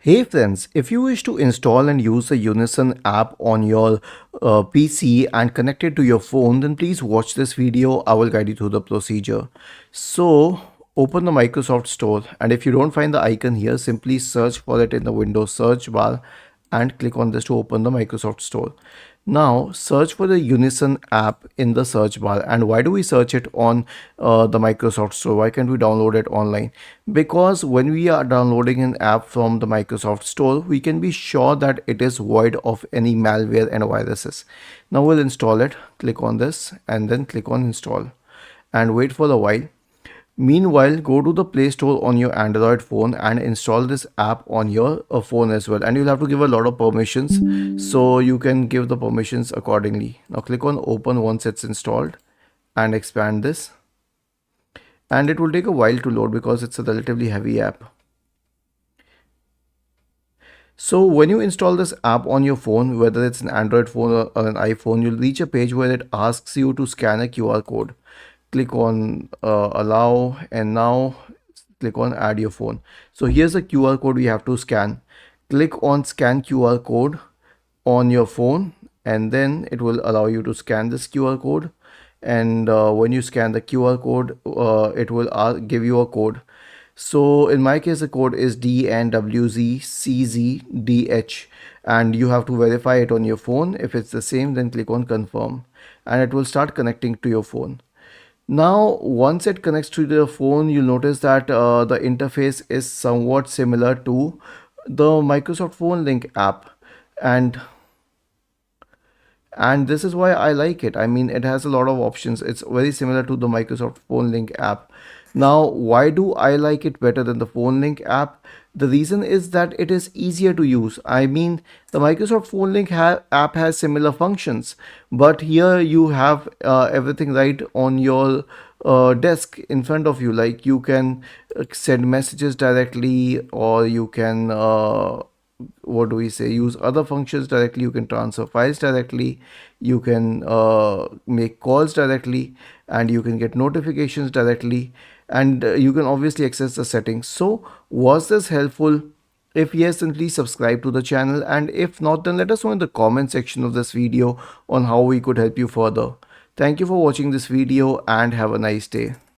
Hey friends, if you wish to install and use the Unison app on your PC and connect it to your phone, then please watch this video. I will guide you through the procedure. So open the Microsoft Store, and if you don't find the icon here, simply search for it in the Windows search bar and click on this to open the Microsoft Store. Now search for the Unison app in the search bar. And why do we search it on the Microsoft Store? Why can't we download it online? Because when we are downloading an app from the Microsoft Store, we can be sure that it is void of any malware and viruses. Now we'll install it. Click on this and then click on install and wait for a while. Meanwhile, go to the Play Store on your Android phone and install this app on your phone as well. And you'll have to give a lot of permissions, so you can give the permissions accordingly. Now click on open once it's installed and expand this. And it will take a while to load because it's a relatively heavy app. So when you install this app on your phone, whether it's an Android phone or an iPhone, you'll reach a page where it asks you to scan a QR code. Click on allow, and now click on add your phone. So here's a QR code we have to scan. Click on scan QR code on your phone, and then it will allow you to scan this QR code. And when you scan the QR code, it will give you a code. So in my case, the code is DNWZCZDH, and you have to verify it on your phone. If it's the same, then click on confirm, and it will start connecting to your phone. Now, once it connects to the phone, you'll notice that the interface is somewhat similar to the Microsoft Phone Link app, and this is why I like it. I mean, it has a lot of options. It's very similar to the Microsoft Phone Link app. Now, why do I like it better than the Phone Link app? The reason is that it is easier to use. I mean, the Microsoft Phone Link app has similar functions, but here you have everything right on your desk in front of you. Like, you can send messages directly, or you can what do we say, use other functions directly. You can transfer files directly, you can make calls directly, and you can get notifications directly, and you can obviously access the settings. So was this helpful? If yes, then please subscribe to the channel, and if not, then let us know in the comment section of this video on how we could help you further. Thank you for watching this video and have a nice day.